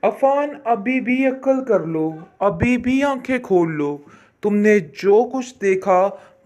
अफान, अभी भी अक्ल कर लो। अभी भी आंखें खोल लो। तुमने जो कुछ देखा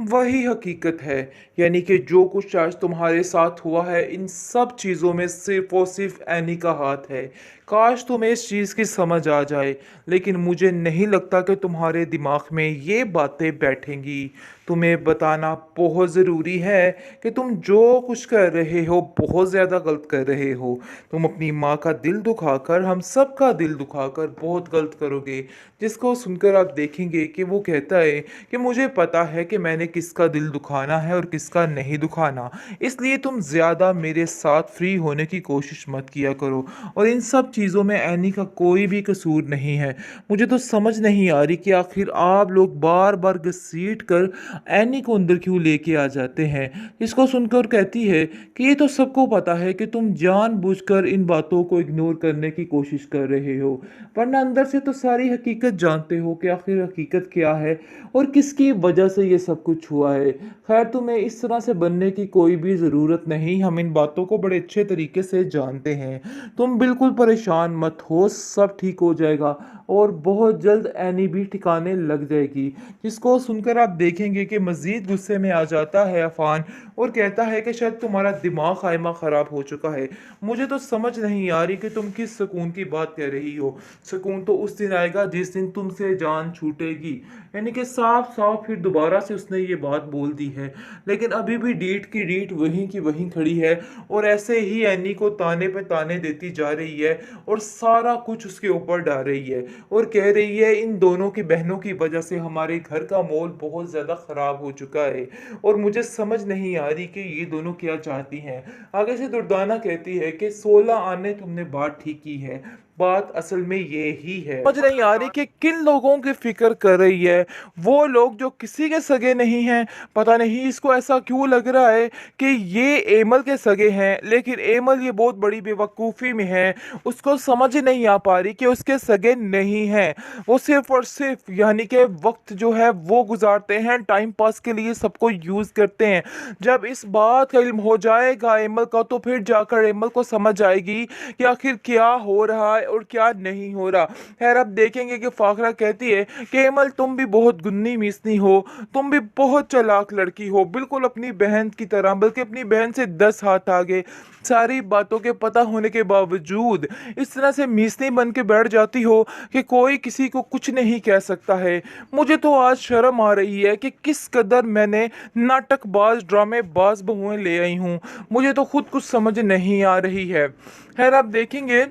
वही हकीकत है। यानी कि जो कुछ आज तुम्हारे साथ हुआ है, इन सब चीज़ों में सिर्फ और सिर्फ एनी का हाथ है। काश तुम्हें इस चीज़ की समझ आ जाए, लेकिन मुझे नहीं लगता कि तुम्हारे दिमाग में ये बातें बैठेंगी। तुम्हें बताना बहुत ज़रूरी है कि तुम जो कुछ कर रहे हो बहुत ज़्यादा गलत कर रहे हो। तुम अपनी माँ का दिल दुखाकर, हम सब का दिल दुखाकर बहुत गलत करोगे। जिसको सुनकर आप देखेंगे कि वो कहता है कि मुझे पता है कि मैंने किसका दिल दुखाना है और किसका नहीं दुखाना, इसलिए तुम ज़्यादा मेरे साथ फ्री होने की कोशिश मत किया करो। और इन सब चीज़ों में एनी का कोई भी कसूर नहीं है। मुझे तो समझ नहीं आ रही कि आखिर आप लोग बार बार घसीट कर एनी को अंदर क्यों लेके आ जाते हैं। इसको सुनकर कहती है कि ये तो सबको पता है कि तुम जानबूझकर इन बातों को इग्नोर करने की कोशिश कर रहे हो, वरना अंदर से तो सारी हकीकत जानते हो कि आखिर हकीकत क्या है और किसकी वजह से ये सब कुछ हुआ है। खैर, तुम्हें इस तरह से बनने की कोई भी ज़रूरत नहीं, हम इन बातों को बड़े अच्छे तरीके से जानते हैं। तुम बिल्कुल परेशान मत हो, सब ठीक हो जाएगा और बहुत जल्द एनी भी ठिकाने लग जाएगी। जिसको सुनकर आप देखेंगे कि मज़ीद गुस्से में आ जाता है अफान और कहता है कि शायद तुम्हारा दिमाग खाइमा ख़राब हो चुका है। मुझे तो समझ नहीं आ रही कि तुम किस सुकून की बात कह रही हो। सुकून तो उस दिन आएगा जिस दिन तुमसे जान छूटेगी। यानी कि साफ साफ फिर दोबारा से उसने ये बात बोल दी है, लेकिन अभी भी डीठ की डीठ वहीं की वहीं खड़ी है और ऐसे ही एनी को ताने पे ताने देती जा रही है और सारा कुछ उसके ऊपर डाल रही है और कह रही है इन दोनों की बहनों की वजह से हमारे घर का माहौल बहुत ज़्यादा ख़राब हो चुका है और मुझे समझ नहीं आ रही कि ये दोनों क्या चाहती हैं। आगे से दुर्दाना कहती है कि 16 आने तुमने बात ठीक की है, बात असल में ये ही है। समझ नहीं आ रही कि किन लोगों की फिक्र कर रही है। वो लोग जो किसी के सगे नहीं हैं। पता नहीं इसको ऐसा क्यों लग रहा है कि ये एमल के सगे हैं, लेकिन एमल ये बहुत बड़ी बेवकूफ़ी में है। उसको समझ ही नहीं आ पा रही कि उसके सगे नहीं हैं। वो सिर्फ और सिर्फ यानी कि वक्त जो है वो गुजारते हैं, टाइम पास के लिए सबको यूज़ करते हैं। जब इस बात का इल्म हो जाएगा एमल का, तो फिर जाकर एमल को समझ आएगी कि आखिर क्या हो रहा है और क्या नहीं हो रहा। खैर, अब देखेंगे कि फाखरा कहती है कि एमल तुम भी बहुत गुन्नी मिसनी हो, तुम भी बहुत चालाक लड़की हो, बिल्कुल अपनी बहन की तरह, बल्कि अपनी बहन से 10 हाथ आगे। सारी बातों के पता होने के बावजूद इस तरह से मीसनी बन के बैठ जाती हो कि कोई किसी को कुछ नहीं कह सकता है। मुझे तो आज शर्म आ रही है कि किस कदर मैंने नाटकबाज ड्रामेबाज बहुएं ले आई हूँ। मुझे तो खुद कुछ समझ नहीं आ रही है। खैर, आप देखेंगे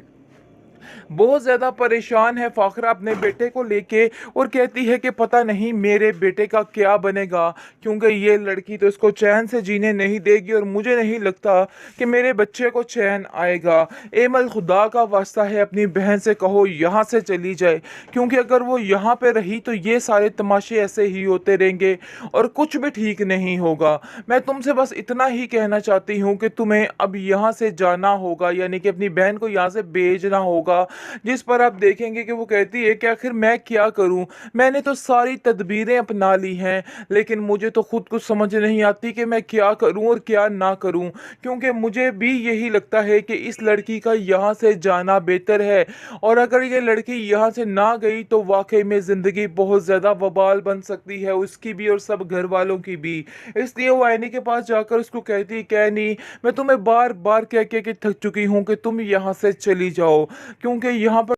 बहुत ज़्यादा परेशान है फाखरा अपने बेटे को लेके और कहती है कि पता नहीं मेरे बेटे का क्या बनेगा, क्योंकि ये लड़की तो इसको चैन से जीने नहीं देगी और मुझे नहीं लगता कि मेरे बच्चे को चैन आएगा। एमल, खुदा का वास्ता है अपनी बहन से कहो यहाँ से चली जाए, क्योंकि अगर वो यहाँ पे रही तो ये सारे तमाशे ऐसे ही होते रहेंगे और कुछ भी ठीक नहीं होगा। मैं तुमसे बस इतना ही कहना चाहती हूँ कि तुम्हें अब यहाँ से जाना होगा, यानी कि अपनी बहन को यहाँ से भेजना होगा। जिस पर आप देखेंगे कि वो कहती है कि आखिर मैं क्या करूं, मैंने तो सारी तदबीरें अपना ली हैं, लेकिन मुझे तो खुद कुछ समझ नहीं आती कि मैं क्या करूं और क्या ना करूं, क्योंकि मुझे भी यही लगता है कि इस लड़की का यहाँ से जाना बेहतर है। और अगर ये लड़की यहाँ से ना गई तो वाकई में ज़िंदगी बहुत ज़्यादा वबाल बन सकती है, उसकी भी और सब घर वालों की भी। इसलिए वो आईनी के पास जाकर उसको कहती है, क्या नहीं, मैं तुम्हें बार बार कह कह के थक चुकी हूँ कि तुम यहाँ से चली जाओ, क्योंकि यहाँ पर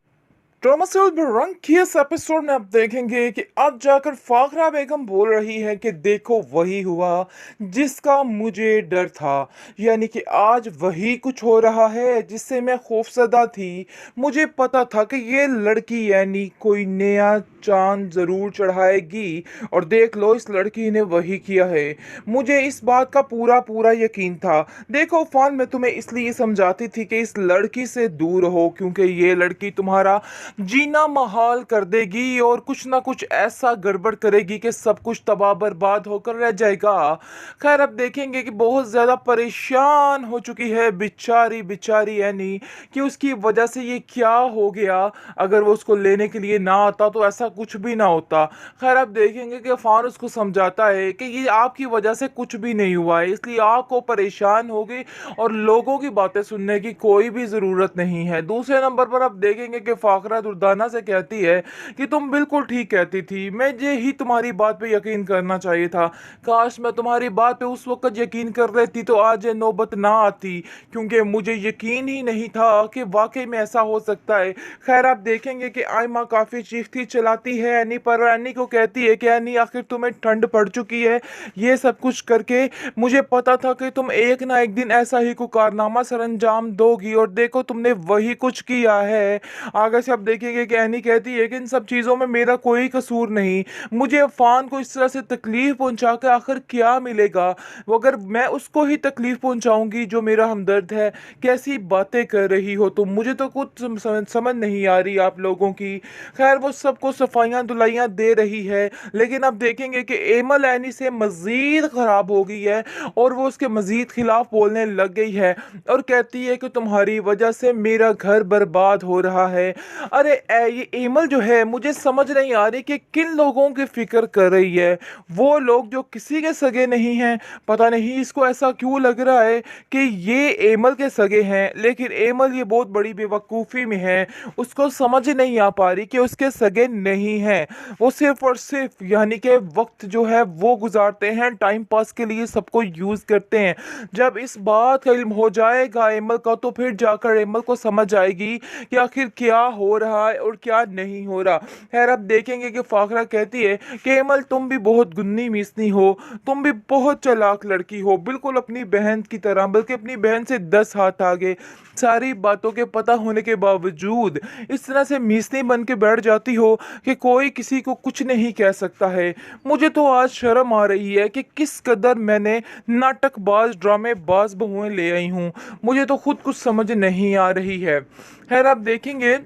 ड्रामासेल बरंग की इस एपिसोड में आप देखेंगे कि अब जाकर फाखरा बेगम बोल रही है कि देखो वही हुआ जिसका मुझे डर था। यानी कि आज वही कुछ हो रहा है जिससे मैं खौफजदा थी। मुझे पता था कि ये लड़की यानी कोई नया चांद ज़रूर चढ़ाएगी और देख लो इस लड़की ने वही किया है। मुझे इस बात का पूरा पूरा यकीन था। देखो फान, मैं तुम्हें इसलिए समझाती थी कि इस लड़की से दूर हो, क्योंकि ये लड़की तुम्हारा जीना महाल कर देगी और कुछ ना कुछ ऐसा गड़बड़ करेगी कि सब कुछ तबाह बर्बाद होकर रह जाएगा। खैर अब देखेंगे कि बहुत ज़्यादा परेशान हो चुकी है बेचारी बेचारी एनी कि उसकी वजह से ये क्या हो गया। अगर वो उसको लेने के लिए ना आता तो ऐसा कुछ भी ना होता। खैर अब देखेंगे कि अफान उसको समझाता है कि ये आपकी वजह से कुछ भी नहीं हुआ है, इसलिए आपको परेशान होगी और लोगों की बातें सुनने की कोई भी ज़रूरत नहीं है। दूसरे नंबर पर आप देखेंगे कि फाखरा दुर्दाना से कहती है कि तुम बिल्कुल ठीक कहती थी, मुझे ही तुम्हारी बात पे यकीन करना चाहिए था। काश मैं तुम्हारी बात पे उस वक्त यकीन कर लेती तो आज ये नौबत ना आती, क्योंकि मुझे यकीन ही नहीं था कि वाकई में ऐसा हो सकता है। खैर आप देखेंगे कि आयमा काफ़ी चीखती चलाती है एनी पर, एनी को कहती है कि एनी आखिर तुम्हें ठंड पड़ चुकी है, ये सब कुछ करके मुझे पता था कि तुम एक ना एक दिन ऐसा ही कोई कारनामा सरंजाम दोगी और देखो तुमने वही कुछ किया है। आगे से आप देखेंगे कि एनी कहती है कि इन सब चीज़ों में मेरा कोई कसूर नहीं, मुझे अफान को इस तरह से तकलीफ पहुंचा के आखिर क्या मिलेगा। वो अगर मैं उसको ही तकलीफ पहुंचाऊंगी जो मेरा हमदर्द है, कैसी बातें कर रही हो तुम, मुझे तो कुछ समझ नहीं आ रही आप लोगों की। खैर वो सबको सफाइयाँ दुलाइयाँ दे रही है, लेकिन अब देखेंगे कि एमल एनी से मज़ीद ख़राब हो गई है और वो उसके मज़ीद खिलाफ बोलने लग गई है और कहती है कि तुम्हारी वजह से मेरा घर बर्बाद हो रहा है। अरे ये एमल जो है, मुझे समझ नहीं आ रही कि किन लोगों की फ़िक्र कर रही है। वो लोग जो किसी के सगे नहीं हैं, पता नहीं इसको ऐसा क्यों लग रहा है कि ये एमल के सगे हैं, लेकिन एमल ये बहुत बड़ी बेवकूफ़ी में है। उसको समझ नहीं आ पा रही कि उसके सगे नहीं हैं। वो सिर्फ और सिर्फ यानी कि वक्त जो है वो गुजारते हैं, टाइम पास के लिए सबको यूज़ करते हैं। जब इस बात का इल्म हो जाएगा एमल का, तो फिर जाकर एमल को समझ आएगी कि आखिर क्या हो रहा है और क्या नहीं हो रहा। खैर अब देखेंगे कि फाखरा कहती है कि एमल तुम भी बहुत गुन्नी मिसनी हो, तुम भी बहुत चालाक लड़की हो, बिल्कुल अपनी बहन की तरह, बल्कि अपनी बहन से 10 हाथ आगे। सारी बातों के पता होने के बावजूद इस तरह से मीसनी बन के बैठ जाती हो कि कोई किसी को कुछ नहीं कह सकता है। मुझे तो आज शर्म आ रही है कि किस कदर मैंने नाटकबाज ड्रामेबाज बहुएं ले आई हूँ, मुझे तो खुद कुछ समझ नहीं आ रही है। खैर आप देखेंगे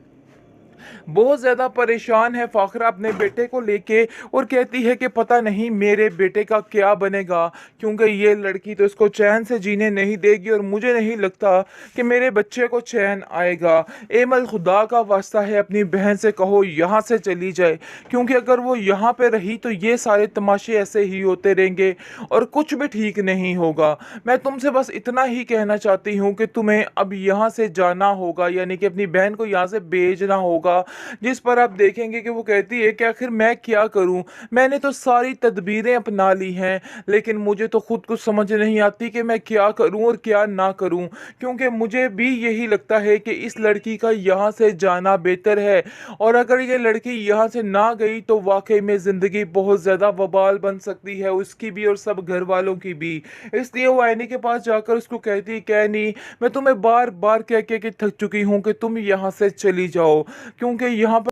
बहुत ज़्यादा परेशान है फाखरा अपने बेटे को लेके और कहती है कि पता नहीं मेरे बेटे का क्या बनेगा, क्योंकि ये लड़की तो इसको चैन से जीने नहीं देगी और मुझे नहीं लगता कि मेरे बच्चे को चैन आएगा। एमल खुदा का वास्ता है अपनी बहन से कहो यहाँ से चली जाए, क्योंकि अगर वो यहाँ पे रही तो ये सारे तमाशे ऐसे ही होते रहेंगे और कुछ भी ठीक नहीं होगा। मैं तुमसे बस इतना ही कहना चाहती हूँ कि तुम्हें अब यहाँ से जाना होगा, यानी कि अपनी बहन को यहाँ से भेजना होगा। जिस पर आप देखेंगे कि वो कहती है कि आखिर मैं क्या करूं, मैंने तो सारी तदबीरें अपना ली हैं, लेकिन मुझे तो खुद कुछ समझ नहीं आती कि मैं क्या करूं और क्या ना करूं, क्योंकि मुझे भी यही लगता है कि इस लड़की का यहाँ से जाना बेहतर है। और अगर ये लड़की यहाँ से ना गई तो वाकई में ज़िंदगी बहुत ज़्यादा वबाल बन सकती है, उसकी भी और सब घर वालों की भी। इसलिए वो एनी के पास जाकर उसको कहती है कि एनी, मैं तुम्हें बार बार कह के थक चुकी हूँ कि तुम यहाँ से चली जाओ, क्योंकि यहाँ पर